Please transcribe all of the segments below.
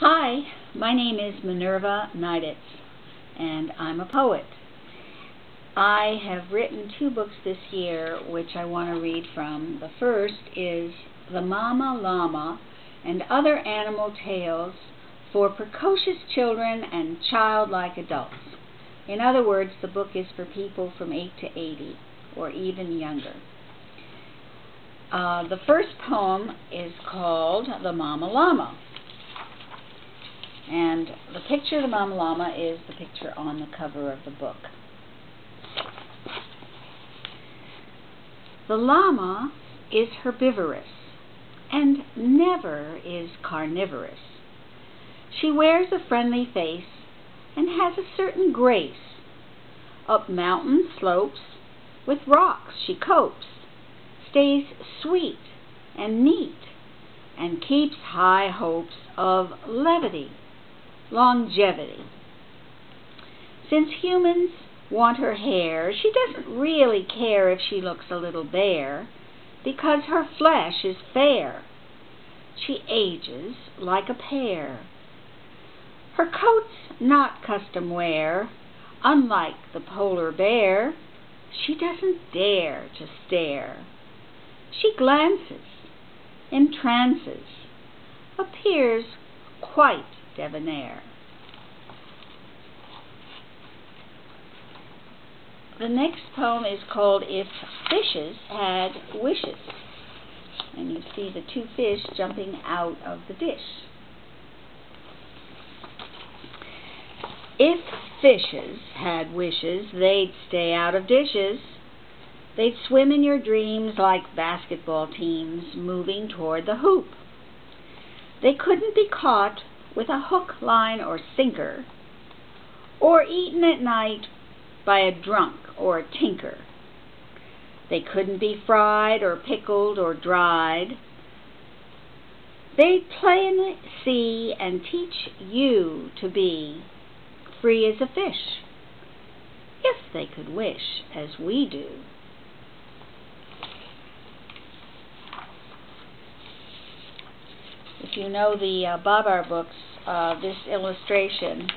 Hi, my name is Minerva Neiditz, and I'm a poet. I have written 2 books this year which I want to read from. The first is The Llama and Other Animal Tales for Precocious Children and Childlike Adults. In other words, the book is for people from 8 to 80 or even younger. The first poem is called The Llama. And the picture of the Llama is the picture on the cover of the book. The llama is herbivorous and never is carnivorous. She wears a friendly face and has a certain grace. Up mountain slopes with rocks she copes, stays sweet and neat, and keeps high hopes of longevity. Since humans want her hair, she doesn't really care if she looks a little bare, because her flesh is fair. She ages like a pear. Her coat's not custom wear. Unlike the polar bear, she doesn't dare to stare. She glances, entrances, appears quite debonair. The next poem is called If Fishes Had Wishes, and you see the 2 fish jumping out of the dish. If fishes had wishes, they'd stay out of dishes. They'd swim in your dreams like basketball teams moving toward the hoop. They couldn't be caught with a hook, line, or sinker, or eaten at night by a drunk or a tinker. They couldn't be fried or pickled or dried. They'd play in the sea and teach you to be free as a fish, if they could wish as we do. If you know the Babar books, this illustration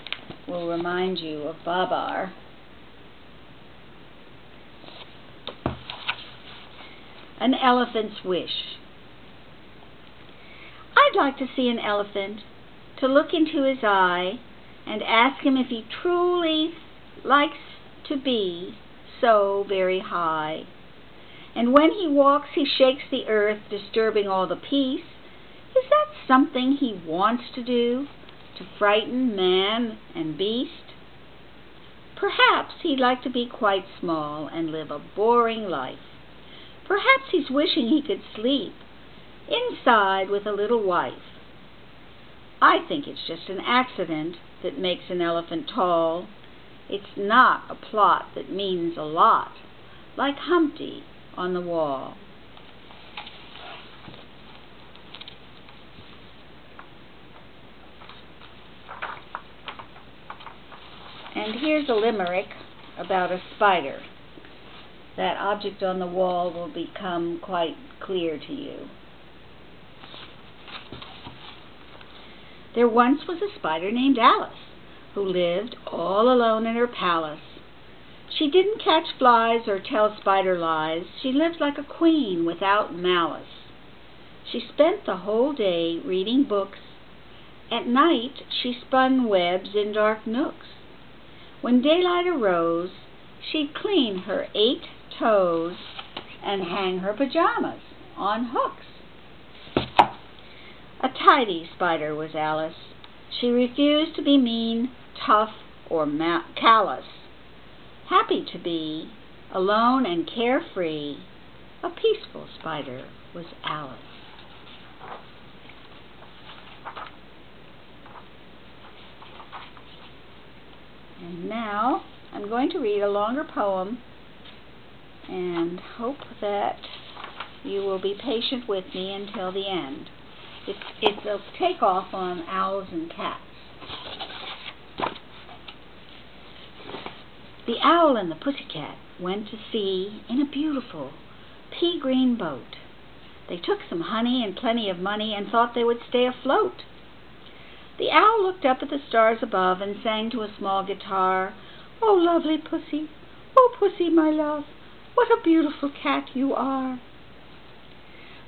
will remind you of Babar. An Elephant's Wish. I'd like to see an elephant, to look into his eye and ask him if he truly likes to be so very high. And when he walks, he shakes the earth, disturbing all the peace. Is that something he wants to do, to frighten man and beast? Perhaps he'd like to be quite small and live a boring life. Perhaps he's wishing he could sleep inside with a little wife. I think it's just an accident that makes an elephant tall. It's not a plot that means a lot, like Humpty on the wall. And here's a limerick about a spider. That object on the wall will become quite clear to you. There once was a spider named Alice, who lived all alone in her palace. She didn't catch flies or tell spider lies. She lived like a queen without malice. She spent the whole day reading books. At night she spun webs in dark nooks. When daylight arose, she'd clean her 8 toes and hang her pajamas on hooks. A tidy spider was Alice. She refused to be mean, tough, or callous. Happy to be alone and carefree, a peaceful spider was Alice. And now I'm going to read a longer poem and hope that you will be patient with me until the end. It's a takeoff on owls and cats. The owl and the pussycat went to sea in a beautiful pea-green boat. They took some honey and plenty of money and thought they would stay afloat. The owl looked up at the stars above and sang to a small guitar, "Oh, lovely pussy, oh, pussy, my love, what a beautiful cat you are."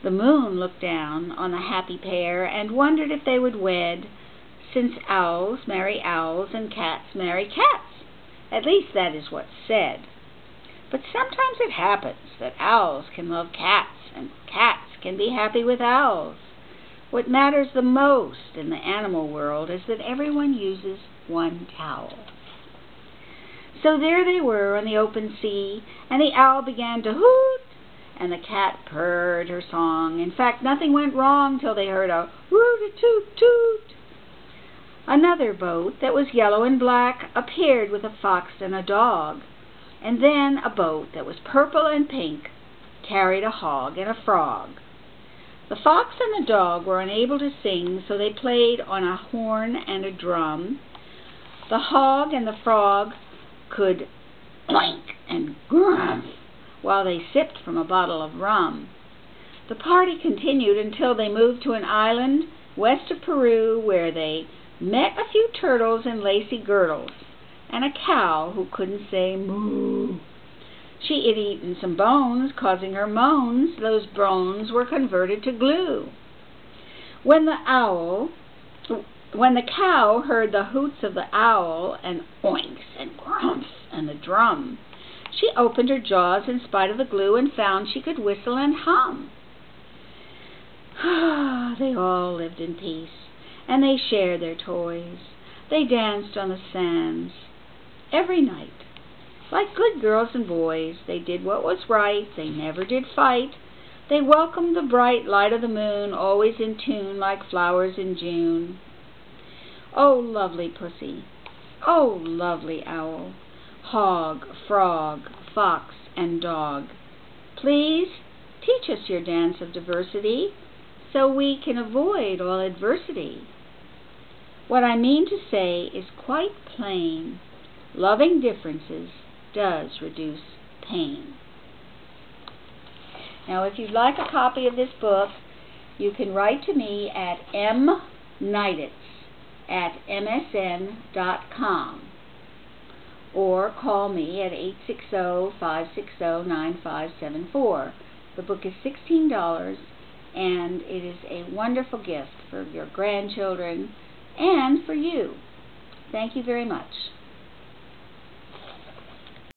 The moon looked down on the happy pair and wondered if they would wed, since owls marry owls and cats marry cats. At least that is what's said. But sometimes it happens that owls can love cats and cats can be happy with owls. What matters the most in the animal world is that everyone uses one towel. So there they were on the open sea, and the owl began to hoot, and the cat purred her song. In fact, nothing went wrong till they heard a root-a-toot-toot. Another boat that was yellow and black appeared with a fox and a dog, and then a boat that was purple and pink carried a hog and a frog. The fox and the dog were unable to sing, so they played on a horn and a drum. The hog and the frog could oink and grumph while they sipped from a bottle of rum. The party continued until they moved to an island west of Peru, where they met a few turtles in lacy girdles and a cow who couldn't say moo. She had eaten some bones, causing her moans. Those bones were converted to glue. When the cow heard the hoots of the owl and oinks and grumps and the drum, she opened her jaws in spite of the glue and found she could whistle and hum. They all lived in peace, and they shared their toys. They danced on the sands every night. Like good girls and boys, they did what was right. They never did fight. They welcomed the bright light of the moon, always in tune like flowers in June. Oh, lovely pussy. Oh, lovely owl. Hog, frog, fox, and dog. Please teach us your dance of diversity so we can avoid all adversity. What I mean to say is quite plain. Loving differences does reduce pain. Now, if you'd like a copy of this book, you can write to me at mniditz@msn.com or call me at 860-560-9574. The book is $16, and it is a wonderful gift for your grandchildren and for you. Thank you very much.